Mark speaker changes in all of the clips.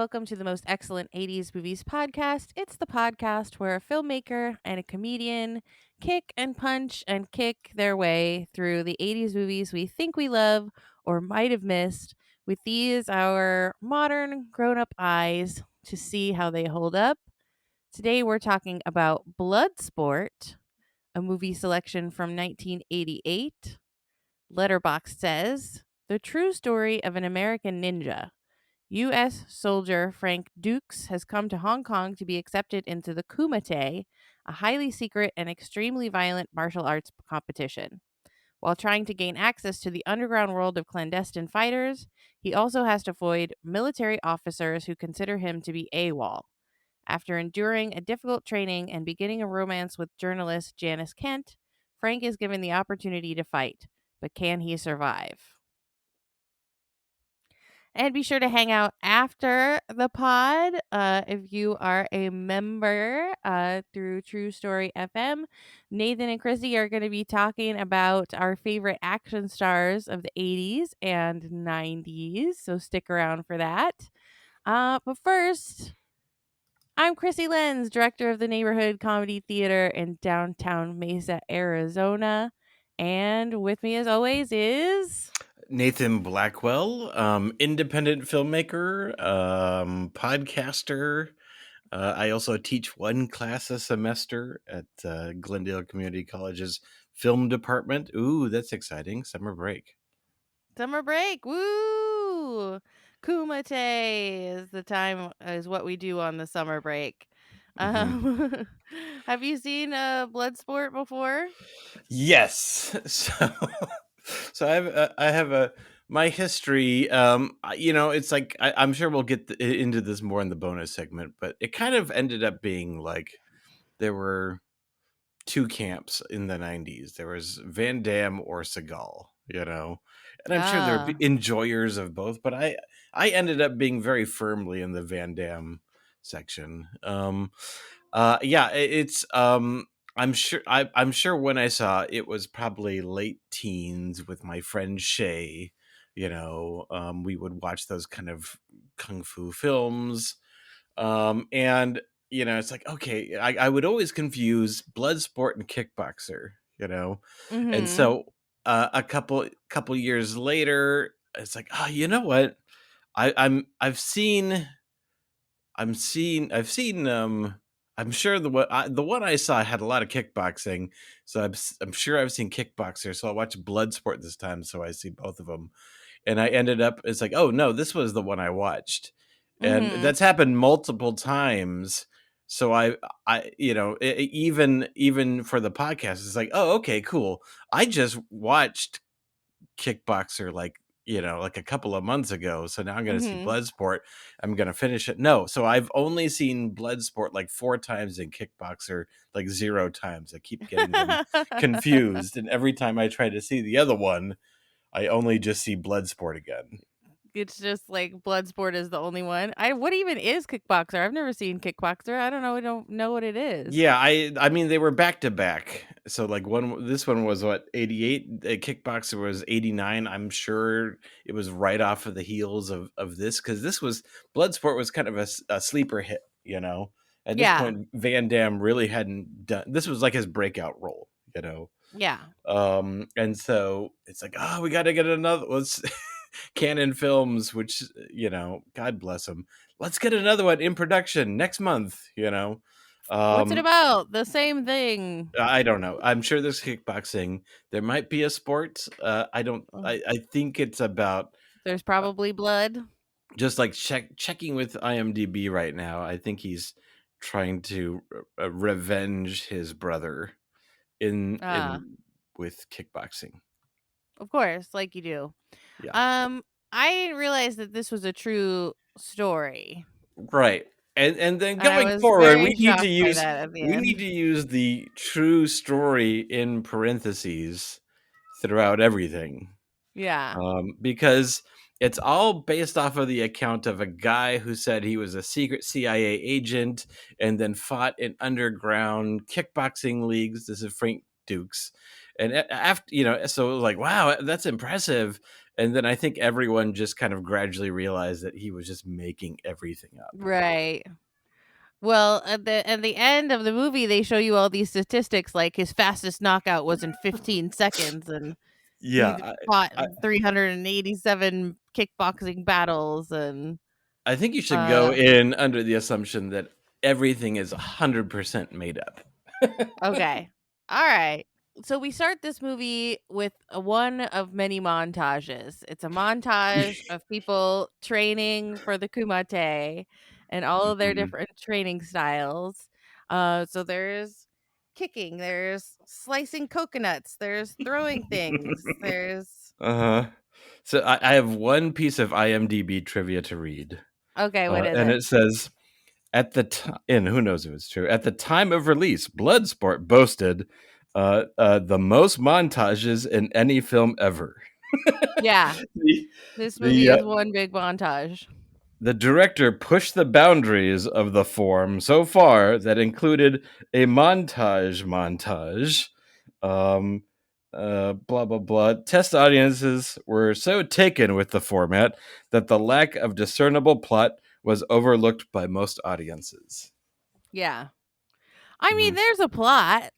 Speaker 1: welcome to the most excellent 80s movies podcast. It's the podcast where a filmmaker and a comedian kick and punch and kick their way through the 80s movies we think we love or might have missed with these, our modern grown up eyes to see how they hold up. Today we're talking about Bloodsport, a movie selection from 1988. Letterboxd says, the true story of an American ninja. U.S. soldier Frank Dux has come to Hong Kong to be accepted into the Kumite, a highly secret and extremely violent martial arts competition. While trying to gain access to the underground world of clandestine fighters, he also has to avoid military officers who consider him to be AWOL. After enduring a difficult training and beginning a romance with journalist Janice Kent, Frank is given the opportunity to fight. But can he survive? And be sure to hang out after the pod if you are a member through True Story FM. Nathan and Krissy are going to be talking about our favorite action stars of the 80s and 90s. So stick around for that. But first, I'm Krissy Lenz, director of the Neighborhood Comedy Theater in downtown Mesa, Arizona. And with me, as always, is
Speaker 2: Nathan Blackwell, independent filmmaker, podcaster. I also teach one class a semester at Glendale Community College's film department. Ooh, that's exciting. Summer break.
Speaker 1: Summer break. Woo! Kumite is what we do on the summer break.
Speaker 2: Mm-hmm.
Speaker 1: Have you seen Bloodsport before?
Speaker 2: Yes. So I have my history. It's like I'm sure we'll get into this more in the bonus segment, but it kind of ended up being like there were two camps in the 90s. There was Van Damme or Seagal, and I'm sure there would
Speaker 1: Ah,
Speaker 2: be enjoyers of both, but I ended up being very firmly in the Van Damme section. Yeah, it's I'm sure when I saw it was probably late teens with my friend Shay. We would watch those kind of kung fu films, and it's like, okay, I would always confuse Bloodsport and Kickboxer, and
Speaker 1: mm-hmm.
Speaker 2: so a couple years later, it's like, oh, you know what? I've seen I'm sure the one I saw had a lot of kickboxing, so I'm sure I've seen Kickboxer, so I'll watch Bloodsport this time, so I see both of them, and I ended up, it's like, oh no, this was the one I watched, and
Speaker 1: Mm-hmm.
Speaker 2: that's happened multiple times. So even for the podcast, it's like, oh, okay, cool. I just watched Kickboxer like a couple of months ago. So now I'm going to see
Speaker 1: Mm-hmm.
Speaker 2: Bloodsport. I'm going to finish it. No. So I've only seen Bloodsport like 4 times and Kickboxer like 0 times. I keep getting them confused. And every time I try to see the other one, I only just see Bloodsport again.
Speaker 1: It's just like Bloodsport is the only one. What even is Kickboxer? I've never seen Kickboxer. I don't know. I don't know what it is.
Speaker 2: Yeah, I mean they were back to back. So like this one was what, 88, Kickboxer was 89. I'm sure it was right off of the heels of this, cuz this was Bloodsport was kind of a sleeper hit, At this
Speaker 1: Yeah.
Speaker 2: point Van Damme really hadn't done, this was like his breakout role.
Speaker 1: Yeah.
Speaker 2: And so it's like, oh, we got to get another, let's Canon Films, which, God bless them. Let's get another one in production next month.
Speaker 1: What's it about? The same thing.
Speaker 2: I don't know. I'm sure there's kickboxing. There might be a sport. I don't.
Speaker 1: Oh,
Speaker 2: I think it's about
Speaker 1: there's probably blood.
Speaker 2: just like checking with IMDb right now. I think he's trying to revenge his brother
Speaker 1: Ah,
Speaker 2: in with kickboxing.
Speaker 1: of course, like you do.
Speaker 2: Yeah.
Speaker 1: I didn't realize that this was a true story,
Speaker 2: Right. And then
Speaker 1: and I
Speaker 2: going
Speaker 1: was
Speaker 2: forward,
Speaker 1: very shocked by that at the
Speaker 2: we need
Speaker 1: end.
Speaker 2: to use the true story in parentheses throughout everything.
Speaker 1: Yeah.
Speaker 2: Because it's all based off of the account of a guy who said he was a secret CIA agent and then fought in underground kickboxing leagues. This is Frank Dukes. And after, so it was like, wow, that's impressive. And then I think everyone just kind of gradually realized that he was just making everything up.
Speaker 1: Right. Well, at the end of the movie, they show you all these statistics, like his fastest knockout was in 15 seconds, and he
Speaker 2: Yeah,
Speaker 1: fought
Speaker 2: I,
Speaker 1: 387 kickboxing battles, and
Speaker 2: I think you should go
Speaker 1: uh,
Speaker 2: in under the assumption that everything is 100% made up.
Speaker 1: okay, all right. So we start this movie with one of many montages. It's a montage of people training for the Kumite and all of their
Speaker 2: Mhm.
Speaker 1: different training styles. So there's kicking, there's slicing coconuts, there's throwing things, there's
Speaker 2: Uh-huh. So I have one piece of IMDb trivia to read.
Speaker 1: okay, what is
Speaker 2: And
Speaker 1: it?
Speaker 2: it says, at the time, and who knows if it's true, at the time of release, Bloodsport boasted the most montages in any film ever.
Speaker 1: Yeah,
Speaker 2: the,
Speaker 1: this movie
Speaker 2: the, uh,
Speaker 1: is one big montage.
Speaker 2: the director pushed the boundaries of the form so far that included a montage. Um, blah, blah, blah. Test audiences were so taken with the format that the lack of discernible plot was overlooked by most audiences.
Speaker 1: Yeah. I mean,
Speaker 2: Mhm.
Speaker 1: there's a plot.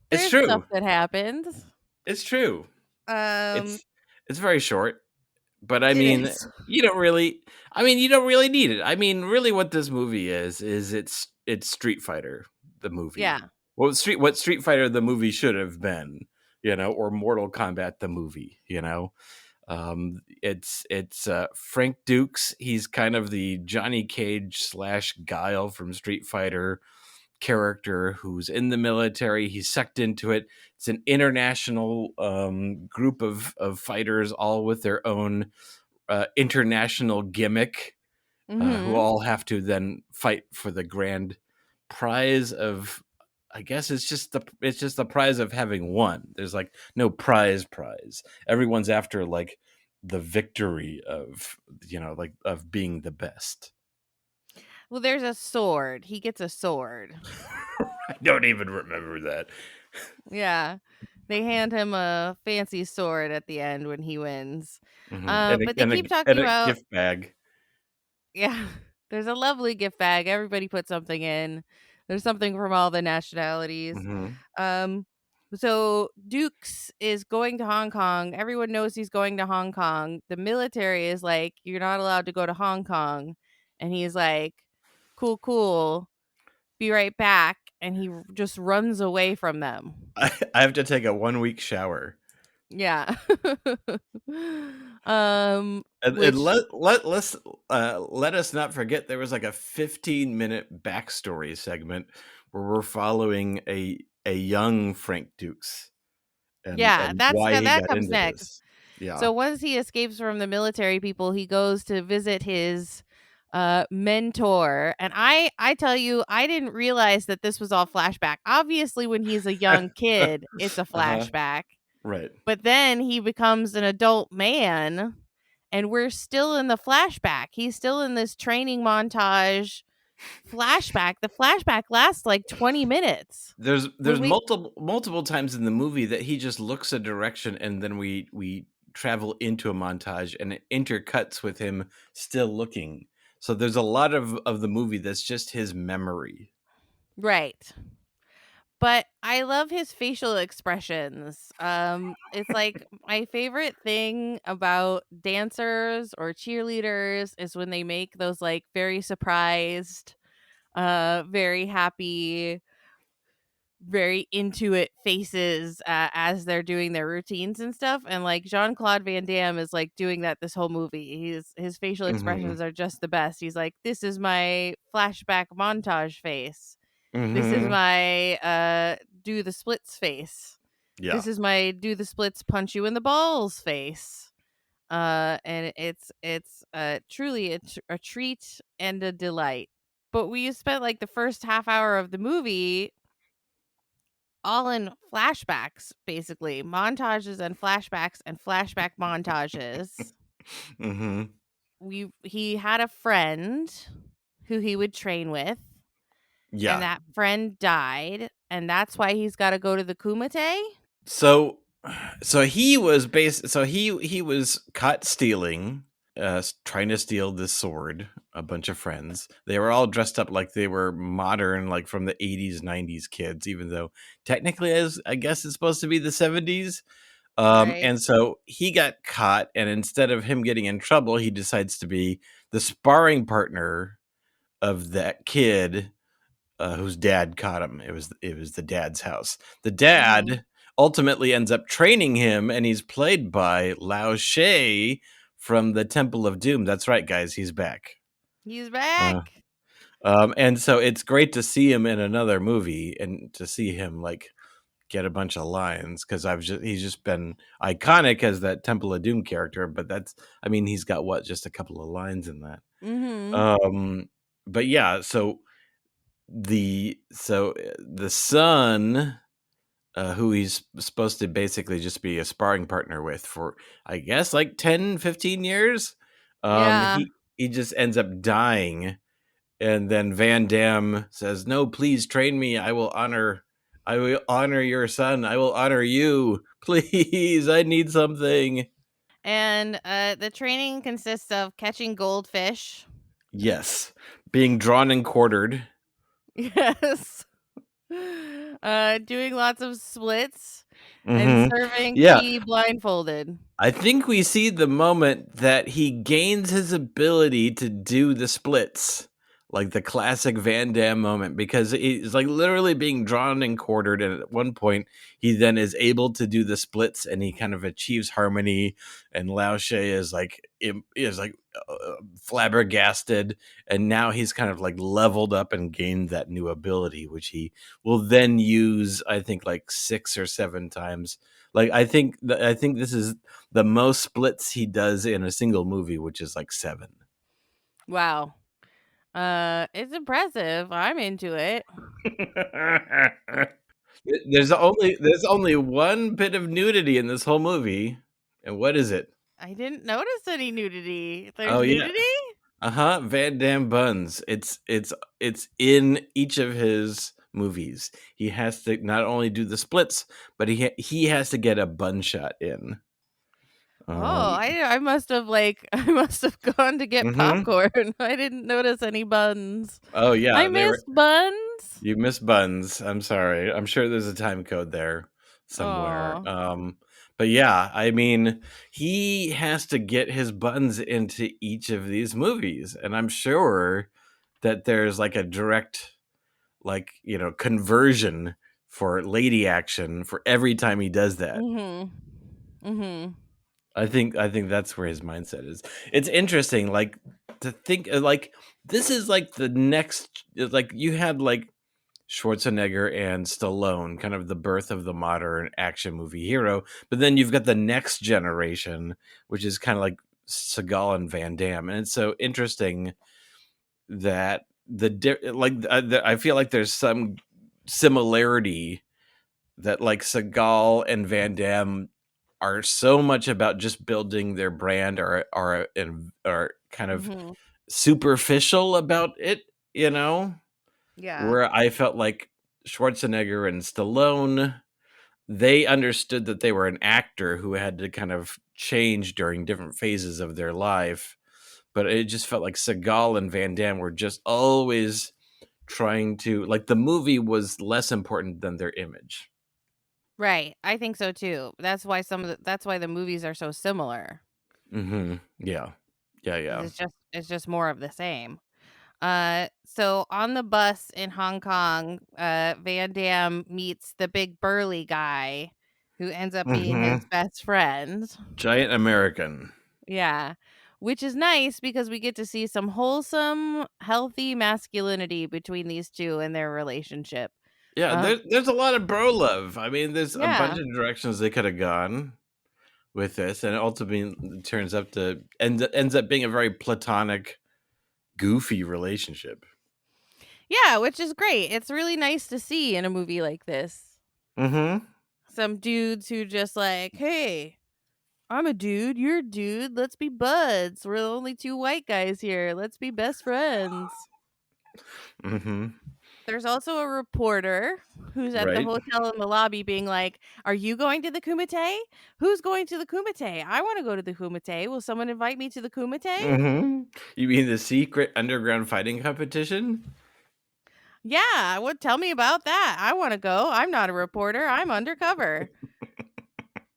Speaker 2: It's
Speaker 1: There's stuff
Speaker 2: true.
Speaker 1: that happens.
Speaker 2: It's true.
Speaker 1: Um,
Speaker 2: It's very short, but I
Speaker 1: it
Speaker 2: mean,
Speaker 1: is.
Speaker 2: you don't really need it. I mean, really what this movie is it's Street Fighter the movie.
Speaker 1: Yeah.
Speaker 2: What Street Fighter the movie should have been, or Mortal Kombat the movie, it's Frank Dux. He's kind of the Johnny Cage slash Guile from Street Fighter character who's in the military. He's sucked into it. It's an international group of fighters, all with their own international gimmick, who
Speaker 1: Mhm.
Speaker 2: all have to then fight for the grand prize of. I guess it's just the prize of having won. There's like no prize. Everyone's after like the victory of like of being the best.
Speaker 1: Well, there's a sword. He gets a sword.
Speaker 2: I don't even remember that.
Speaker 1: Yeah. They hand him a fancy sword at the end when he wins.
Speaker 2: Mhm.
Speaker 1: But they keep talking
Speaker 2: And a
Speaker 1: about
Speaker 2: gift bag.
Speaker 1: yeah. There's a lovely gift bag. Everybody put something in. There's something from all the nationalities.
Speaker 2: Mhm.
Speaker 1: Um so Dukes is going to Hong Kong. Everyone knows he's going to Hong Kong. The military is like, you're not allowed to go to Hong Kong. And he's like, cool, cool. Be right back. And he just runs away from them.
Speaker 2: I have to take a 1 week shower.
Speaker 1: Yeah.
Speaker 2: And
Speaker 1: Which
Speaker 2: let us not forget there was like a 15-minute backstory segment where we're following a young Frank Dukes
Speaker 1: yeah,
Speaker 2: and why he
Speaker 1: that
Speaker 2: got
Speaker 1: comes
Speaker 2: into
Speaker 1: next.
Speaker 2: this. Yeah.
Speaker 1: So once he escapes from the military people, he goes to visit his mentor. And I tell you, I didn't realize that this was all flashback. Obviously, when he's a young kid, it's a
Speaker 2: Uh-huh.
Speaker 1: flashback.
Speaker 2: Right.
Speaker 1: But then he becomes an adult man and we're still in the flashback. He's still in this training montage flashback. The flashback lasts like 20 minutes.
Speaker 2: There's
Speaker 1: When we
Speaker 2: multiple times in the movie that he just looks a direction and then we travel into a montage and it intercuts with him still looking. So there's a lot of the movie that's just his memory.
Speaker 1: right. But I love his facial expressions. It's like my favorite thing about dancers or cheerleaders is when they make those like very surprised, very happy, very into it faces as they're doing their routines and stuff. And like Jean Claude Van Damme is like doing that this whole movie. His facial
Speaker 2: Mhm.
Speaker 1: expressions are just the best. He's like, this is my flashback montage face. This is
Speaker 2: Mhm.
Speaker 1: my do the splits face.
Speaker 2: Yeah.
Speaker 1: This is my do the splits punch you in the balls face. And it's truly a treat and a delight. But we spent like the first half hour of the movie all in flashbacks, basically montages and flashback montages.
Speaker 2: Mhm.
Speaker 1: He had a friend who he would train with, and
Speaker 2: Yeah.
Speaker 1: that friend died, and that's why he's got to go to the Kumite.
Speaker 2: So So he was he was caught stealing, trying to steal this sword. A bunch of friends. They were all dressed up like they were modern, like from the 80s, 90s kids, even though technically, as I guess it's supposed to be the 70s.
Speaker 1: Right.
Speaker 2: And so he got caught, and instead of him getting in trouble, he decides to be the sparring partner of that kid whose dad caught him. It was the dad's house. The
Speaker 1: Mm-hmm.
Speaker 2: dad ultimately ends up training him, and he's played by Lao She from the Temple of Doom. That's right, guys, he's back.
Speaker 1: He's
Speaker 2: Uh,
Speaker 1: back.
Speaker 2: and so it's great to see him in another movie and to see him like get a bunch of lines because he's just been iconic as that Temple of Doom character. But I mean, he's got just a couple of lines in that.
Speaker 1: Mm-hmm.
Speaker 2: Um, but yeah, the son, who he's supposed to basically just be a sparring partner with for, I guess, like 10, 15 years,
Speaker 1: Yeah.
Speaker 2: he just ends up dying, and then Van Damme says, "No, please train me. I will honor your son. I will honor you. Please, I need something."
Speaker 1: And the training consists of catching goldfish.
Speaker 2: Yes, being drawn and quartered.
Speaker 1: Yes. Doing lots of splits and
Speaker 2: Hmm.
Speaker 1: serving
Speaker 2: Yeah,
Speaker 1: tea blindfolded.
Speaker 2: I think we see the moment that he gains his ability to do the splits, like the classic Van Damme moment, because he's like literally being drawn and quartered. And at one point, he then is able to do the splits and he kind of achieves harmony. And Lao She is like flabbergasted. And now he's kind of like leveled up and gained that new ability, which he will then use, I think, like 6 or 7 times. Like I think this is the most splits he does in a single movie, which is like 7.
Speaker 1: Wow. It's impressive. I'm into it.
Speaker 2: There's only one bit of nudity in this whole movie, and what is it?
Speaker 1: I didn't notice any nudity.
Speaker 2: Oh
Speaker 1: There's
Speaker 2: yeah,
Speaker 1: nudity?
Speaker 2: Van Damme buns. It's in each of his movies. He has to not only do the splits, but he has to get a bun shot in.
Speaker 1: Oh,
Speaker 2: Um,
Speaker 1: I must have I must have gone to get
Speaker 2: mhm.
Speaker 1: popcorn. I didn't notice any buns.
Speaker 2: Oh
Speaker 1: I
Speaker 2: yeah, they were.
Speaker 1: missed buns.
Speaker 2: You miss buns. I'm sorry. I'm sure there's a time code there somewhere.
Speaker 1: Oh.
Speaker 2: But yeah, I mean, he has to get his buns into each of these movies, and I'm sure that there's like a direct, like, conversion for lady action for every time he does that.
Speaker 1: Mhm. Mhm.
Speaker 2: I think that's where his mindset is. It's interesting, like, to think like this is like the next, like, you had like Schwarzenegger and Stallone, kind of the birth of the modern action movie hero. But then you've got the next generation, which is kind of like Seagal and Van Damme, and it's so interesting that I feel like there's some similarity that like Seagal and Van Damme are so much about just building their brand, or kind of
Speaker 1: Mhm.
Speaker 2: superficial about it, you know
Speaker 1: Yeah.
Speaker 2: where I felt like Schwarzenegger and Stallone, they understood that they were an actor who had to kind of change during different phases of their life. But it just felt like Seagal and Van Damme were just always trying to, like, the movie was less important than their image.
Speaker 1: Right. I think so too. That's why the movies are so similar.
Speaker 2: Yeah. Yeah.
Speaker 1: 'Cause
Speaker 2: Yeah.
Speaker 1: it's just more of the same. So on the bus in Hong Kong, Van Damme meets the big burly guy who ends up being
Speaker 2: hmm
Speaker 1: his best friend.
Speaker 2: Giant American.
Speaker 1: Yeah. Which is nice because we get to see some wholesome, healthy masculinity between these two and their relationship.
Speaker 2: Yeah,
Speaker 1: Uh
Speaker 2: there's a lot of bro love. I mean, there's a bunch
Speaker 1: yeah.
Speaker 2: of directions they could have gone with this, and it ultimately ends up being a very platonic, goofy relationship.
Speaker 1: Yeah, which is great. It's really nice to see in a movie like this.
Speaker 2: Mm-hmm.
Speaker 1: Some dudes who just like, "Hey, I'm a dude, you're a dude, let's be buds. We're the only two white guys here. Let's be best friends."
Speaker 2: Mm-hmm.
Speaker 1: There's also a reporter who's at the
Speaker 2: Right.
Speaker 1: hotel in the lobby being like, "Are you going to the Kumite? Who's going to the Kumite? I want to go to the Kumite. Will someone invite me to the Kumite?"
Speaker 2: You mean the secret underground fighting competition?
Speaker 1: Yeah, what tell me about that. I want to go. I'm not a reporter. I'm undercover.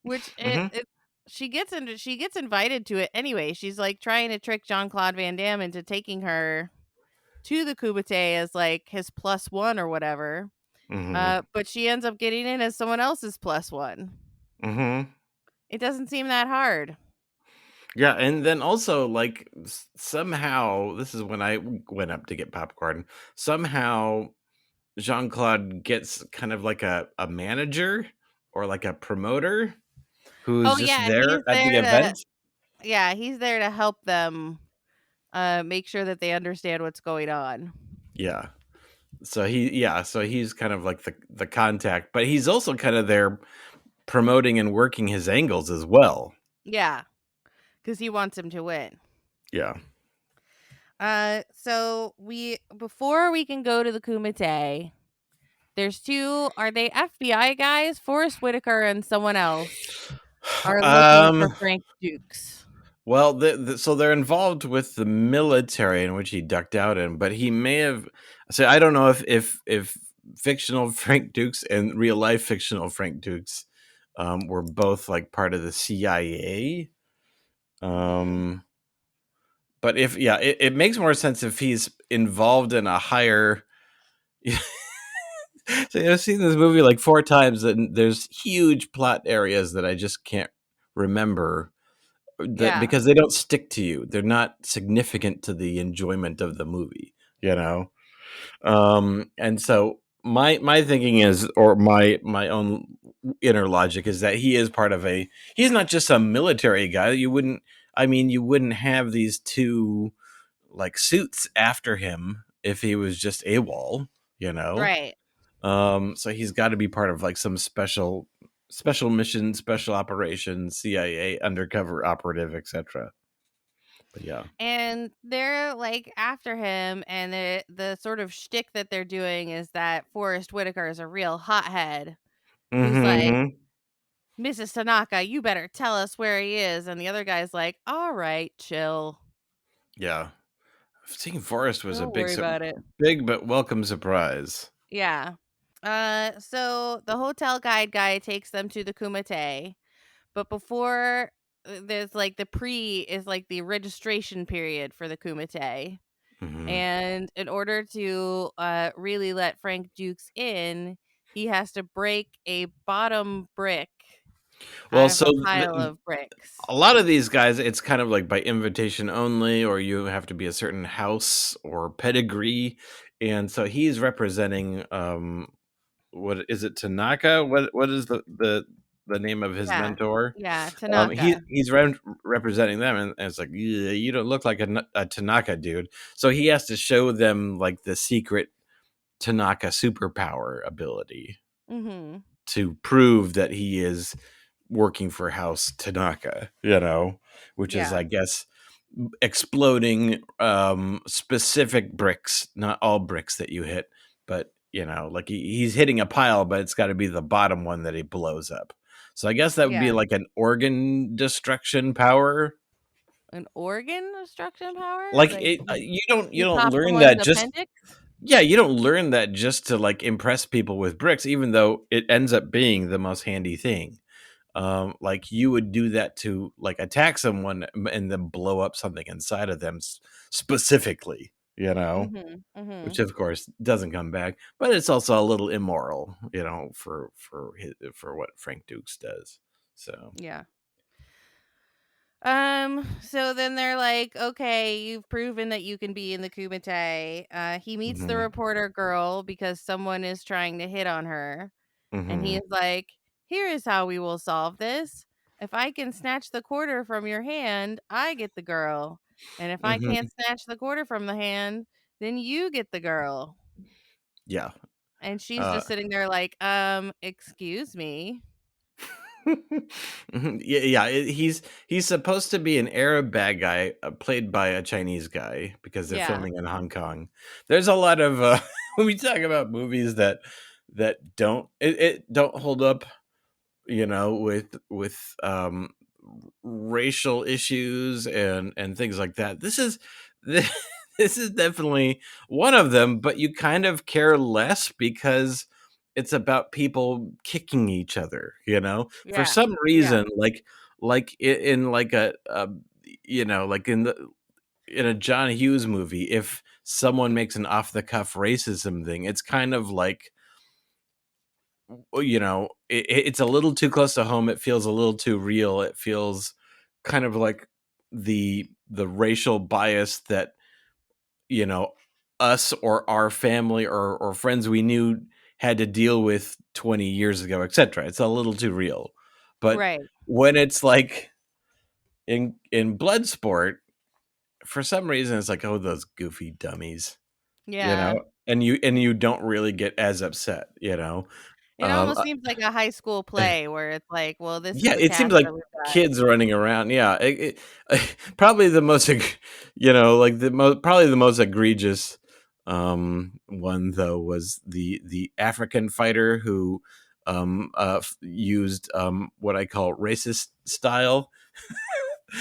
Speaker 1: Which
Speaker 2: Hmm.
Speaker 1: it she gets invited to it anyway. She's like trying to trick Jean-Claude Van Damme into taking her to the Kumite as like his plus one or whatever.
Speaker 2: Hmm.
Speaker 1: But she ends up getting in as someone else's plus one.
Speaker 2: Hmm.
Speaker 1: It doesn't seem that hard.
Speaker 2: Yeah, and then also like somehow this is when I went up to get popcorn. Somehow Jean-Claude gets kind of like a manager or like a promoter who's
Speaker 1: Oh
Speaker 2: just
Speaker 1: yeah, and
Speaker 2: there at the event.
Speaker 1: he's there to help them make sure that they understand what's going on.
Speaker 2: Yeah. So he's kind of like the contact, but he's also kind of there promoting and working his angles as well.
Speaker 1: Yeah, cuz he wants him to win.
Speaker 2: Yeah.
Speaker 1: So we before we can go to the Kumite, there's two are they FBI guys? Forrest Whitaker and someone else are looking for
Speaker 2: Um
Speaker 1: Frank Dukes.
Speaker 2: well, so they're involved with the military in which he ducked out in, but he may have. So I don't know if fictional Frank Dukes and real life fictional Frank Dukes were both like part of the CIA.
Speaker 1: Mhm.
Speaker 2: Um, but if yeah, it makes more sense if he's involved in a higher. So I've seen this movie like 4 times, and there's huge plot areas that I just can't remember
Speaker 1: Yeah.
Speaker 2: because they don't stick to you. They're not significant to the enjoyment of the movie, you know. And so my thinking is, or my own inner logic is that he is part of a. He's not just a military guy. You wouldn't. I mean, you wouldn't have these two like suits after him if he was just AWOL, you know.
Speaker 1: Right.
Speaker 2: So he's got to be part of like some special mission, special operations, CIA undercover operative, etc. But yeah.
Speaker 1: And they're like after him, and the sort of shtick that they're doing is that Forrest Whitaker is a real hothead who's like,
Speaker 2: Mm-hmm.
Speaker 1: Mrs. Tanaka, you better tell us where he is. And the other guy's like, all right, chill.
Speaker 2: Yeah. Seeing Forrest was a
Speaker 1: Don't worry about it.
Speaker 2: big but welcome surprise.
Speaker 1: Yeah. So the hotel guide guy takes them to the Kumite, but before there's like the pre is like the registration period for the Kumite.
Speaker 2: Hmm.
Speaker 1: And in order to really let Frank Dukes in, he has to break a bottom brick
Speaker 2: Well,
Speaker 1: out of a pile of bricks.
Speaker 2: a lot of these guys, it's kind of like by invitation only, or you have to be a certain house or pedigree, and so he's representing what is it, Tanaka? What is the name of his
Speaker 1: Yeah.
Speaker 2: mentor?
Speaker 1: Yeah, Tanaka.
Speaker 2: He's representing them, and it's like, "Yeah, you don't look like a Tanaka dude." So he has to show them like the secret Tanaka superpower ability
Speaker 1: Mhm.
Speaker 2: to prove that he is working for House Tanaka, you know, which is,
Speaker 1: Yeah.
Speaker 2: I guess, exploding specific bricks, not all bricks that you hit, but you know, like he's hitting a pile, but it's got to be the bottom one that he blows up. So I guess that would be
Speaker 1: Yeah.
Speaker 2: like an organ destruction power.
Speaker 1: An organ destruction power?
Speaker 2: Like
Speaker 1: Like
Speaker 2: you
Speaker 1: you
Speaker 2: don't
Speaker 1: pop
Speaker 2: learn
Speaker 1: someone's
Speaker 2: that just
Speaker 1: appendix?
Speaker 2: yeah, you don't learn that just to like impress people with bricks, even though it ends up being the most handy thing. Like you would do that to like attack someone and then blow up something inside of them specifically, you know,
Speaker 1: Mhm.
Speaker 2: which
Speaker 1: Mhm.
Speaker 2: of course doesn't come back, but it's also a little immoral, you know, for what Frank Dukes does. So,
Speaker 1: Yeah. So then they're like, okay, you've proven that you can be in the Kumite. He meets the
Speaker 2: mhm,
Speaker 1: reporter girl because someone is trying to hit on her. And he
Speaker 2: mhm,
Speaker 1: is like, here is how we will solve this. If I can snatch the quarter from your hand, I get the girl. And if I
Speaker 2: mhm,
Speaker 1: can't snatch the quarter from the hand, then you get the girl.
Speaker 2: yeah.
Speaker 1: And she's
Speaker 2: Uh,
Speaker 1: just sitting there like, excuse me.
Speaker 2: yeah, yeah. He's supposed to be an Arab bad guy played by a Chinese guy because they're
Speaker 1: Yeah.
Speaker 2: filming in Hong Kong. There's a lot of when we talk about movies that don't hold up, with racial issues and things like that. This is definitely one of them, but you kind of care less because it's about people kicking each other, for
Speaker 1: Yeah.
Speaker 2: some
Speaker 1: Yeah.
Speaker 2: reason, in like like in a John Hughes movie, if someone makes an off the cuff racism thing, it's kind of like, it's a little too close to home. It feels a little too real. It feels kind of like the racial bias that, you know, us or our family or friends we knew had to deal with 20 years ago, etc. It's a little too real. But
Speaker 1: Right.
Speaker 2: when it's like in Bloodsport, for some reason it's like, oh, those goofy dummies,
Speaker 1: Yeah.
Speaker 2: and you don't really get as upset,
Speaker 1: It
Speaker 2: Um,
Speaker 1: almost seems like a high school play where it's like, well, this is
Speaker 2: Yeah,
Speaker 1: the
Speaker 2: it seems
Speaker 1: cast
Speaker 2: like
Speaker 1: that we've got.
Speaker 2: kids running around. Yeah, probably the most, like probably the most egregious one though was the African fighter who used what I call racist style.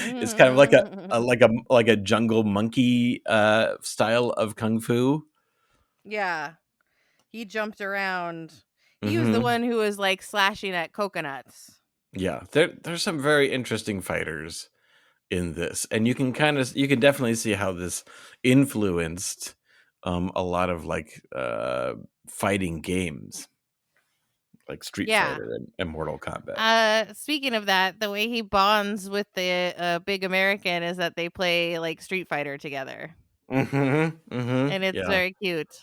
Speaker 2: It's kind of like a jungle monkey style of kung fu.
Speaker 1: Yeah. He jumped around. He was the
Speaker 2: Hmm.
Speaker 1: one who was like slashing at coconuts.
Speaker 2: Yeah, there's some very interesting fighters in this, and you can definitely see how this influenced a lot of like fighting games like Street
Speaker 1: Yeah.
Speaker 2: Fighter and Mortal Kombat.
Speaker 1: Speaking of that, the way he bonds with the big American is that they play like Street Fighter together. And it's
Speaker 2: Yeah,
Speaker 1: very cute.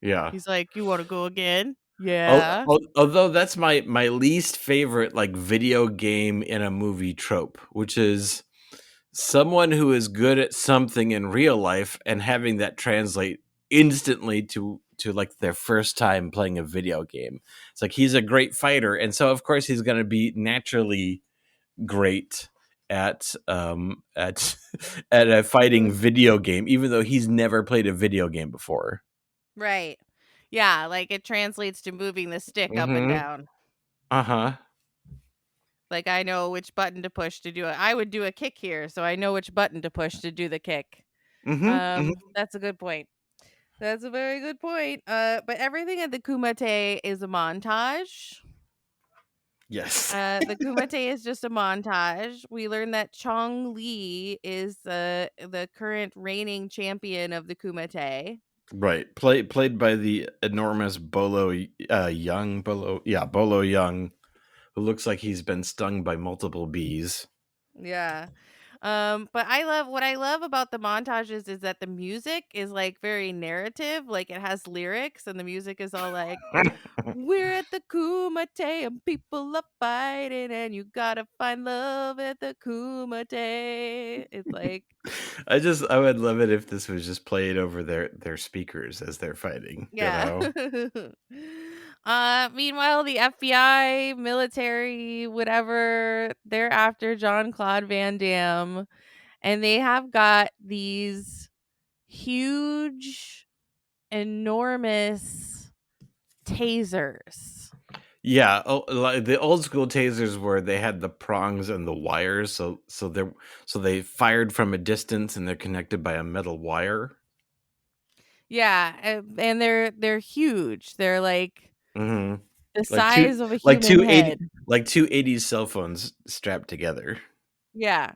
Speaker 2: yeah.
Speaker 1: He's like, "You want to go again?" Yeah.
Speaker 2: Although that's my least favorite like video game in a movie trope, which is someone who is good at something in real life and having that translate instantly to like their first time playing a video game. It's like he's a great fighter, and so of course he's going to be naturally great at at a fighting video game, even though he's never played a video game before.
Speaker 1: Right. Yeah, like it translates to moving the stick up and
Speaker 2: Mm-hmm.
Speaker 1: down.
Speaker 2: Uh-huh.
Speaker 1: Like I know which button to push to do it. I would do a kick here, so I know which button to push to do the kick.
Speaker 2: Mm-hmm.
Speaker 1: That's a good point. That's a very good point. But everything at the Kumite is a montage.
Speaker 2: Yes.
Speaker 1: The Kumite is just a montage. We learn that Chong Li is the current reigning champion of the Kumite.
Speaker 2: Right. Played by the enormous Bolo Young, who looks like he's been stung by multiple bees.
Speaker 1: Yeah. But what I love about the montages is that the music is like very narrative, like it has lyrics and the music is all like, we're at the Kumite and people are fighting and you gotta find love at the Kumite. It's like,
Speaker 2: I would love it if this was just played over their speakers as they're fighting,
Speaker 1: yeah. Meanwhile, the FBI, military, whatever, they're after John Claude Van Damme, and they have got these huge, enormous tasers.
Speaker 2: Yeah, like the old school tasers where they had the prongs and the wires, so they fired from a distance and they're connected by a metal wire.
Speaker 1: Yeah, and they're huge. They're like
Speaker 2: Hmm.
Speaker 1: the
Speaker 2: Like two
Speaker 1: size of a
Speaker 2: like
Speaker 1: human
Speaker 2: two
Speaker 1: head.
Speaker 2: 80 like two 80s cell phones strapped together.
Speaker 1: Yeah.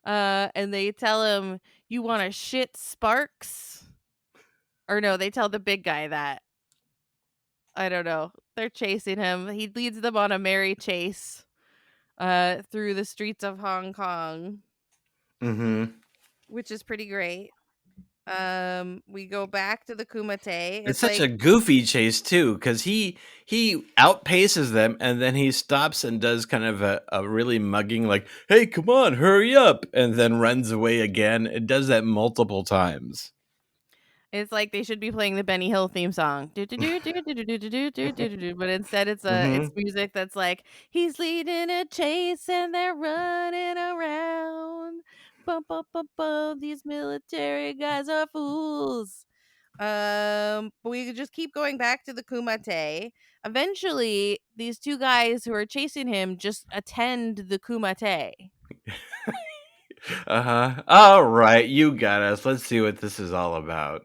Speaker 1: And they tell him, "You want to shit sparks?" Or no, they tell the big guy that. I don't know. They're chasing him. He leads them on a merry chase through the streets of Hong Kong,
Speaker 2: Hmm.
Speaker 1: which is pretty great. We go back to the Kumite.
Speaker 2: It's
Speaker 1: It's
Speaker 2: such
Speaker 1: like
Speaker 2: a goofy chase too, because he outpaces them and then he stops and does kind of a really mugging, like, "Hey, come on, hurry up," and then runs away again. It does that multiple times.
Speaker 1: they should be playing the Benny Hill theme song. Do, do, do, do, do, do, do, do, do, do, do, do. But instead it's
Speaker 2: Hmm.
Speaker 1: music that's like he's leading a chase and they're running around. Bum, bum, bum, bum. These military guys are fools. We could just keep going back to the Kumite. Eventually, these two guys who are chasing him just attend the Kumite.
Speaker 2: Uh-huh. All right, you got us. Let's see what this is all about.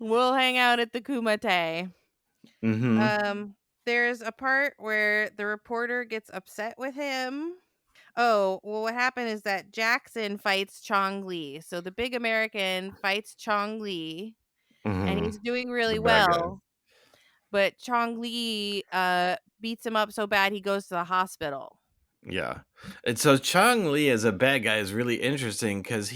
Speaker 1: We'll hang out at the Kumite.
Speaker 2: Mm-hmm.
Speaker 1: There's a part where the reporter gets upset with him. Oh, well, what happened is that Jackson fights Chong Li. So the big American fights Chong Li, and
Speaker 2: Mm-hmm.
Speaker 1: he's doing
Speaker 2: The
Speaker 1: really
Speaker 2: bad guy.
Speaker 1: well. But Chong Li beats him up so bad he goes to the hospital.
Speaker 2: Yeah. And so Chong Li as a bad guy is really interesting because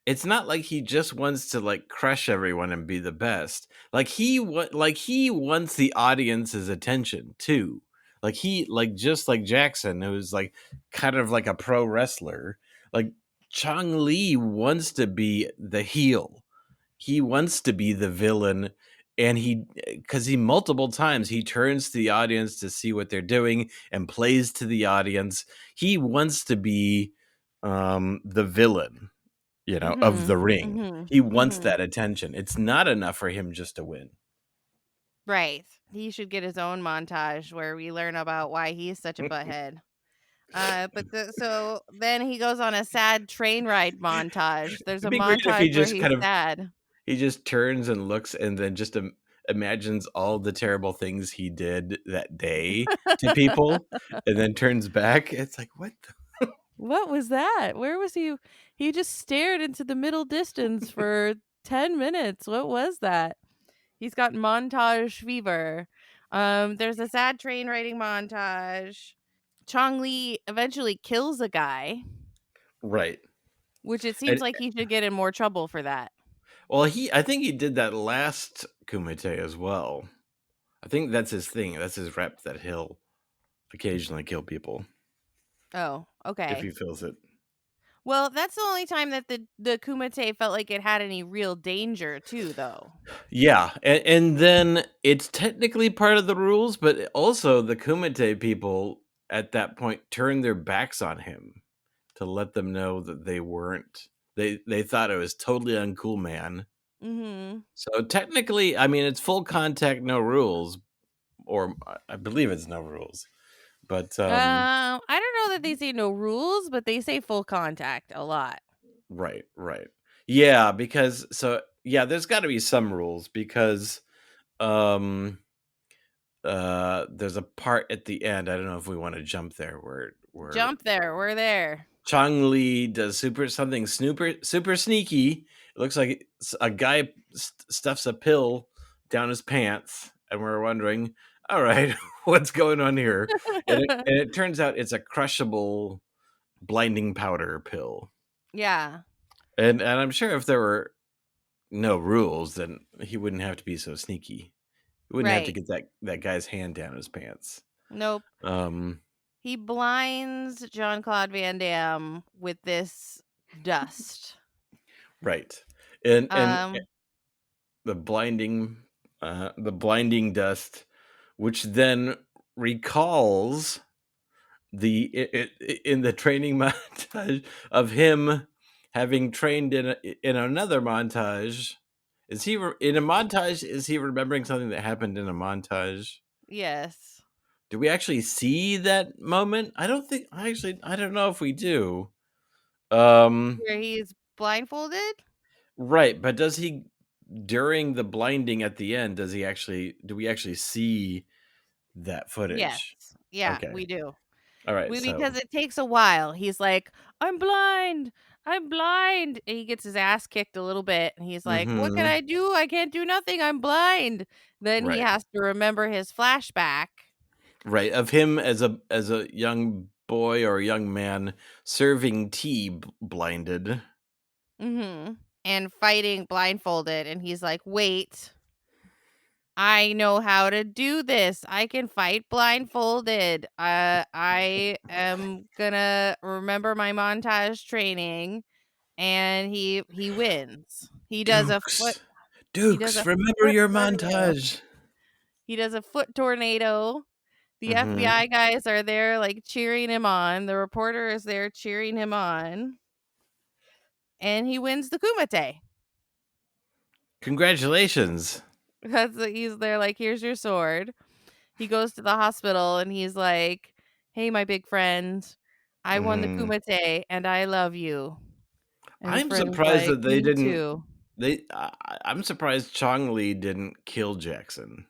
Speaker 2: it's not like he just wants to like crush everyone and be the best. Like he wants the audience's attention too. Like just like Jackson, who's like kind of like a pro wrestler, like Chong Li wants to be the heel. He wants to be the villain, and he multiple times he turns to the audience to see what they're doing and plays to the audience. He wants to be the villain, of the
Speaker 1: Mhm.
Speaker 2: ring.
Speaker 1: Mhm.
Speaker 2: He wants
Speaker 1: Mhm.
Speaker 2: that attention. It's not enough for him just to win.
Speaker 1: Right. He should get his own montage where we learn about why he's such a butthead. So then he goes on a sad train ride montage. There's a
Speaker 2: It'd be great if he
Speaker 1: montage where
Speaker 2: just
Speaker 1: he's
Speaker 2: kind of
Speaker 1: sad.
Speaker 2: he just turns and looks and then just imagines all the terrible things he did that day to people and then turns back. It's like, what the
Speaker 1: What was that? Where was he? He just stared into the middle distance for 10 minutes. What was that? He's got montage fever. There's a sad train riding montage. Chong Li eventually kills a guy,
Speaker 2: right.
Speaker 1: which it seems
Speaker 2: And
Speaker 1: like he should get in more trouble for that.
Speaker 2: well, I think he did that last Kumite as well. I think that's his thing. That's his rep that he'll occasionally kill people
Speaker 1: Oh,
Speaker 2: if
Speaker 1: okay.
Speaker 2: he feels it.
Speaker 1: Well, that's the only time that the Kumite felt like it had any real danger too, though.
Speaker 2: Yeah, and then it's technically part of the rules, but also the Kumite people at that point turn their backs on him to let them know that they weren't. They thought it was totally uncool, man.
Speaker 1: Mm-hmm.
Speaker 2: So technically, I mean, it's full contact, no rules, or I believe it's no rules. But
Speaker 1: I don't know that they say no rules, but they say full contact a lot.
Speaker 2: right, right. Yeah, because yeah, there's got to be some rules because um there's a part at the end. I don't know if we want to jump there where
Speaker 1: Jump there, we're there.
Speaker 2: Chong Li does super sneaky. It looks like a guy stuffs a pill down his pants, and we're wondering, all right, what's going on here? And it turns out it's a crushable blinding powder pill.
Speaker 1: Yeah.
Speaker 2: And I'm sure if there were no rules, then he wouldn't have to be so sneaky. He wouldn't have to
Speaker 1: Right.
Speaker 2: get that guy's hand down his pants.
Speaker 1: Nope.
Speaker 2: Um,
Speaker 1: He blinds John Claude Van Damme with this dust.
Speaker 2: right. And
Speaker 1: Um,
Speaker 2: the blinding dust, which then recalls in the training montage of him having trained in another montage. Is he in a montage? Is he remembering something that happened in a montage?
Speaker 1: yes.
Speaker 2: Do we actually see that moment? I don't think. I don't know if we do.
Speaker 1: Where he's blindfolded?
Speaker 2: Right, but does he during the blinding at the end? Do we actually see that
Speaker 1: Yes.
Speaker 2: footage?
Speaker 1: Yeah,
Speaker 2: Okay,
Speaker 1: we do.
Speaker 2: all right.
Speaker 1: We
Speaker 2: So,
Speaker 1: Because it takes a while. He's like, "I'm blind. I'm blind." And he gets his ass kicked a little bit and he's like, "What can
Speaker 2: mm-hmm,
Speaker 1: I do? I can't do nothing. I'm blind." Then he
Speaker 2: right,
Speaker 1: has to remember his flashback.
Speaker 2: right of him as a young boy or a young man serving tea blinded.
Speaker 1: Mhm. And fighting blindfolded and he's like, "Wait. I know how to do this. I can fight blindfolded. I am gonna remember my montage training." And he wins.
Speaker 2: Dukes,
Speaker 1: He does
Speaker 2: Dukes,
Speaker 1: a
Speaker 2: remember
Speaker 1: foot
Speaker 2: your
Speaker 1: tornado.
Speaker 2: montage.
Speaker 1: He does a foot tornado. The
Speaker 2: Mm-hmm.
Speaker 1: FBI guys are there like cheering him on. The reporter is there cheering him on. And he wins the Kumite.
Speaker 2: Congratulations.
Speaker 1: He's there like, here's your sword. He goes to the hospital and he's like, hey, my big friend, I won the
Speaker 2: Mhm.
Speaker 1: Kumite and I love you. And his
Speaker 2: I'm
Speaker 1: friend's
Speaker 2: surprised
Speaker 1: like,
Speaker 2: that they
Speaker 1: me
Speaker 2: didn't
Speaker 1: too.
Speaker 2: I'm surprised Chong Li didn't kill Jackson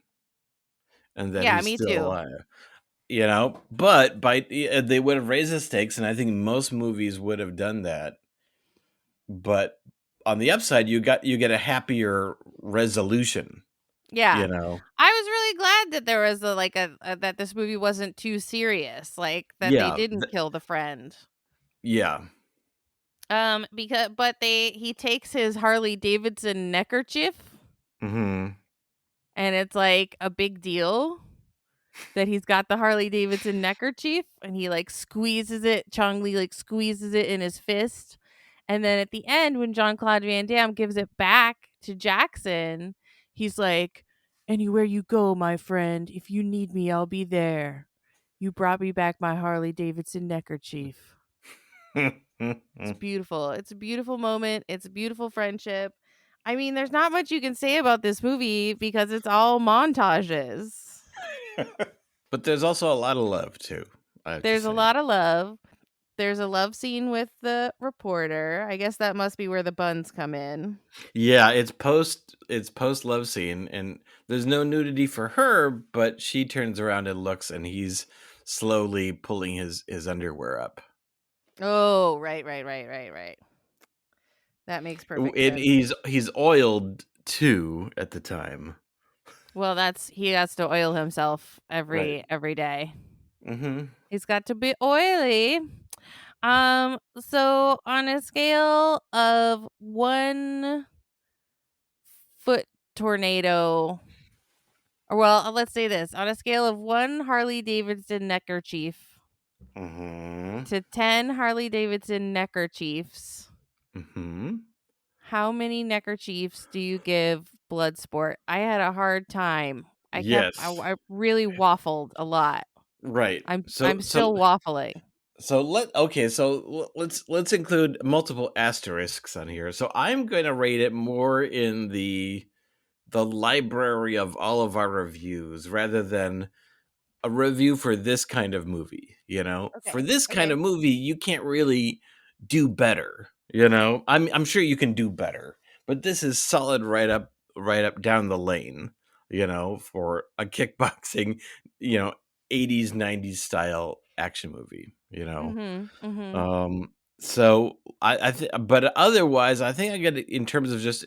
Speaker 2: and that
Speaker 1: Yeah,
Speaker 2: he's
Speaker 1: me
Speaker 2: still
Speaker 1: too.
Speaker 2: alive. But they would have raised the stakes, and I think most movies would have done that. But on the upside, you get a happier resolution,
Speaker 1: Yeah.
Speaker 2: you know.
Speaker 1: I was really glad that there was that this movie wasn't too serious, like that they
Speaker 2: Yeah,
Speaker 1: didn't kill the friend.
Speaker 2: yeah.
Speaker 1: Because but he takes his Harley Davidson neckerchief
Speaker 2: Mhm.
Speaker 1: and it's like a big deal that he's got the Harley Davidson neckerchief and he like squeezes it. Chong Li like squeezes it in his fist. And then at the end, when Jean Claude Van Damme gives it back to Jackson, he's like, anywhere you go, my friend, if you need me, I'll be there. You brought me back my Harley Davidson neckerchief. It's beautiful. It's a beautiful moment. It's a beautiful friendship. I mean, there's not much you can say about this movie because it's all montages.
Speaker 2: But there's also a lot of love too, I have to
Speaker 1: There's a
Speaker 2: say.
Speaker 1: lot of love. There's a love scene with the reporter. I guess that must be where the buns come in.
Speaker 2: Yeah, it's post love scene, and there's no nudity for her, but she turns around and looks, and he's slowly pulling his underwear up.
Speaker 1: Oh, right. That makes perfect
Speaker 2: And
Speaker 1: sense.
Speaker 2: he's oiled too at the time.
Speaker 1: Well, that's he has to oil himself
Speaker 2: Right.
Speaker 1: every day.
Speaker 2: Mhm.
Speaker 1: He's got to be oily. So on a scale of 1 foot tornado, or well, let's say this on a scale of 1 Harley Davidson neckerchief
Speaker 2: Mhm.
Speaker 1: to 10 Harley Davidson neckerchiefs,
Speaker 2: Mhm.
Speaker 1: how many neckerchiefs do you give Bloodsport? I had a hard time.
Speaker 2: Yes.
Speaker 1: I really waffled a lot.
Speaker 2: Right.
Speaker 1: I'm still waffling.
Speaker 2: Let's include multiple asterisks on here. So I'm going to rate it more in the library of all of our reviews rather than a review for this kind of movie, you know? For
Speaker 1: Okay.
Speaker 2: this kind
Speaker 1: Okay.
Speaker 2: of movie, you can't really do better, you know? I'm sure you can do better, but this is solid right up down the lane, you know, for a kickboxing, you know, 80s 90s style action movie, you know.
Speaker 1: Mhm. Mhm.
Speaker 2: Um so I think, but otherwise I think I get it in terms of just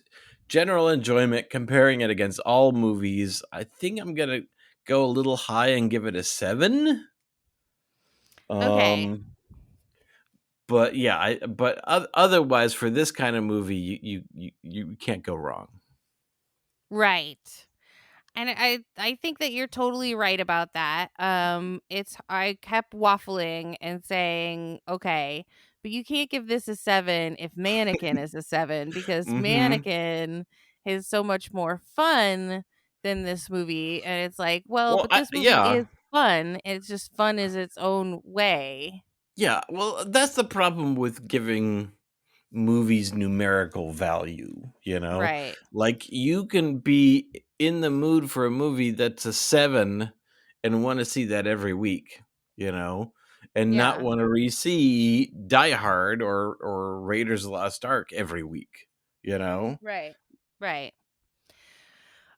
Speaker 2: general enjoyment comparing it against all movies. I think I'm going to go a little high and give it a 7.
Speaker 1: Okay.
Speaker 2: Um, but yeah, otherwise for this kind of movie, you can't go wrong.
Speaker 1: Right. And I think that you're totally right about that. It's I kept waffling and saying, "Okay, but you can't give this a 7 if Mannequin is a 7 because
Speaker 2: Mhm.
Speaker 1: Mannequin is so much more fun than this movie." And it's like, "Well,
Speaker 2: Well,
Speaker 1: but this movie
Speaker 2: yeah.
Speaker 1: is fun. It's just fun is its own way."
Speaker 2: Yeah, well, that's the problem with giving movies numerical value, you know?
Speaker 1: Right.
Speaker 2: Like you can be in the mood for a movie that's a 7 and want to see that every week, you know? And not
Speaker 1: Yeah.
Speaker 2: want to re-see Die Hard or Raiders of the Lost Ark every week, you know?
Speaker 1: Right. Right.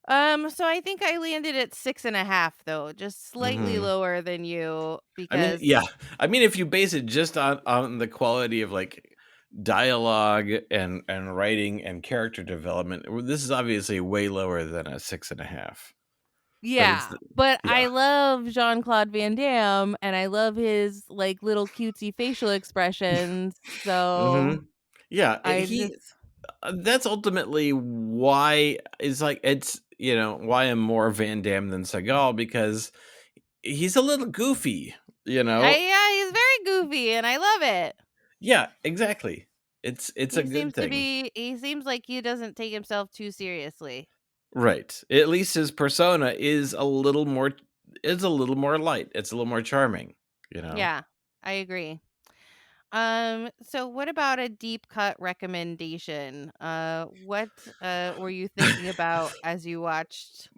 Speaker 1: So I think I landed at 6.5 though, just slightly
Speaker 2: Mhm.
Speaker 1: lower than you
Speaker 2: I mean,
Speaker 1: because
Speaker 2: yeah. I mean, if you base it just on the quality of like dialogue and writing and character development, this is obviously way lower than a 6.5. But it's
Speaker 1: yeah, but
Speaker 2: yeah.
Speaker 1: I love Jean-Claude Van Damme and I love his like little cutesy facial expressions. So
Speaker 2: Mhm. Yeah,
Speaker 1: I just
Speaker 2: that's ultimately why it's like it's, you know, why I'm more Van Damme than Seagal because he's a little goofy, you
Speaker 1: I
Speaker 2: know?
Speaker 1: yeah, he's very goofy and I love it.
Speaker 2: Yeah, exactly. It's a
Speaker 1: He
Speaker 2: good
Speaker 1: seems to
Speaker 2: thing.
Speaker 1: be he seems like he doesn't take himself too seriously.
Speaker 2: Right. At least his persona is a little more light. It's a little more charming, you know?
Speaker 1: Yeah, I agree. So what about a deep cut recommendation? What were you thinking about as you watched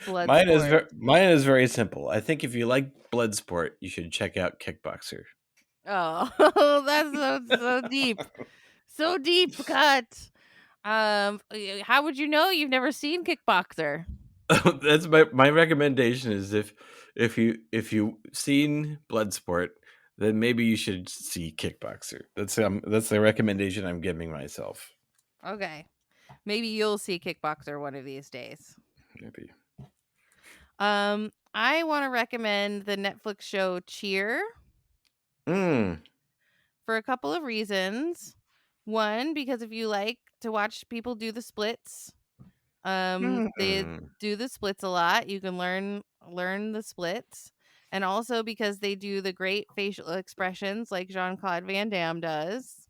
Speaker 1: Bloodsport?
Speaker 2: Mine is very simple. I think if you like Bloodsport, you should check out Kickboxer.
Speaker 1: Oh, that's so deep. So deep cut. How would you know you've never seen Kickboxer?
Speaker 2: That's my recommendation is if you seen Bloodsport, then maybe you should see Kickboxer. That's the recommendation I'm giving myself.
Speaker 1: Okay. Maybe you'll see Kickboxer one of these days.
Speaker 2: Maybe.
Speaker 1: I want to recommend the Netflix show Cheer
Speaker 2: Mm.
Speaker 1: for a couple of reasons. One, because if you like to watch people do the splits, they
Speaker 2: Hmm.
Speaker 1: do the splits a lot. You can learn the splits. And also because they do the great facial expressions like Jean-Claude Van Damme does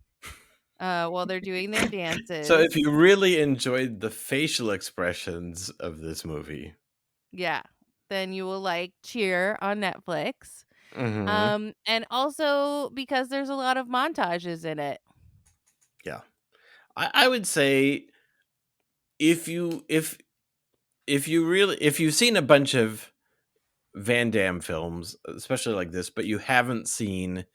Speaker 1: while they're doing their
Speaker 2: So if
Speaker 1: dances.
Speaker 2: you really enjoyed the facial expressions of this movie,
Speaker 1: Yeah. Then you will like Cheer on Netflix.
Speaker 2: hmm
Speaker 1: And also because there's a lot of montages in it.
Speaker 2: yeah, I would say if you if you've seen a bunch of Van Damme films, especially like this, but you haven't seen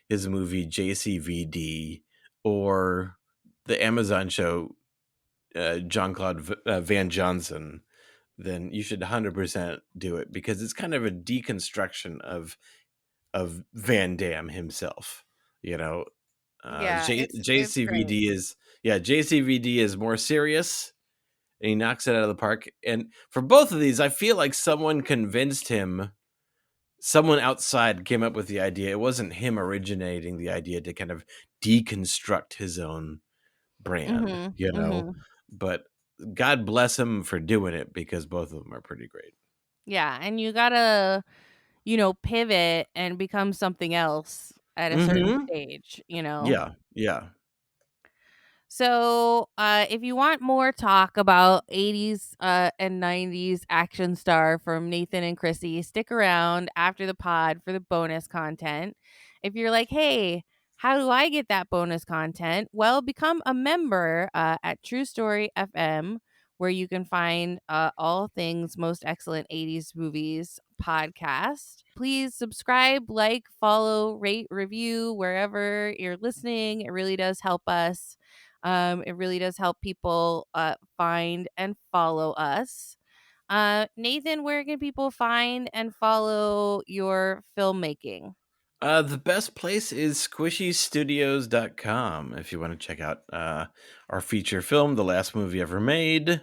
Speaker 2: his movie JCVD or the Amazon show John Claude Van Johnson, then you should 100% do it because it's kind of a deconstruction of Van Damme himself. You know,
Speaker 1: Yeah, it's great.
Speaker 2: JCVD is JCVD is more serious and he knocks it out of the park. And for both of these, I feel like someone convinced him. Someone outside came up with the idea. It wasn't him originating the idea to kind of deconstruct his own brand,
Speaker 1: Mhm.
Speaker 2: you know.
Speaker 1: Mhm.
Speaker 2: But God bless him for doing it because both of them are pretty great.
Speaker 1: Yeah, and you got to, pivot and become something else at a certain
Speaker 2: Mm-hmm.
Speaker 1: stage.
Speaker 2: Yeah, yeah.
Speaker 1: So, if you want more talk about 80s and 90s action star from Nathan and Krissy, stick around after the pod for the bonus content. If you're like, hey, how do I get that bonus content? Well, become a member at True Story FM, where you can find all things most excellent 80s movies podcast. Please subscribe, like, follow, rate, review wherever you're listening. It really does help us. It really does help people find and follow us. Nathan, where can people find and follow your filmmaking?
Speaker 2: The best place is squishystudios.com if you want to check out our feature film, The Last Movie Ever Made,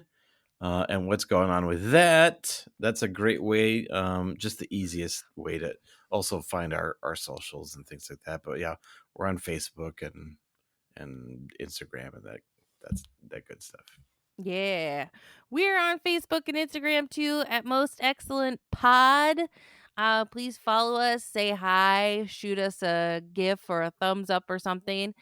Speaker 2: and what's going on with that. That's a great way, just the easiest way to also find our socials and things like that. But yeah, we're on Facebook and Instagram and that's that good stuff.
Speaker 1: Yeah. We're on Facebook and Instagram too at Most Excellent Pod. Please follow us, say hi, shoot us a GIF or a thumbs up or something.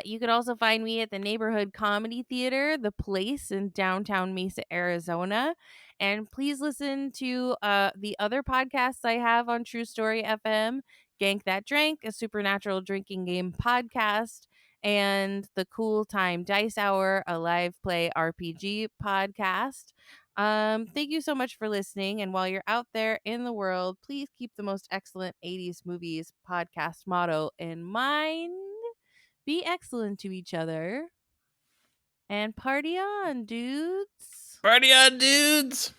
Speaker 1: You can also find me at the Neighborhood Comedy Theater, The Place in downtown Mesa, Arizona. And please listen to the other podcasts I have on True Story FM, Gank That Drank, a supernatural drinking game podcast, and the Cool Time Dice Hour, a live play RPG podcast. Thank you so much for listening. And while you're out there in the world, please keep the most excellent 80s movies podcast motto in mind. Be excellent to each other and party on, dudes.
Speaker 2: Party on, dudes!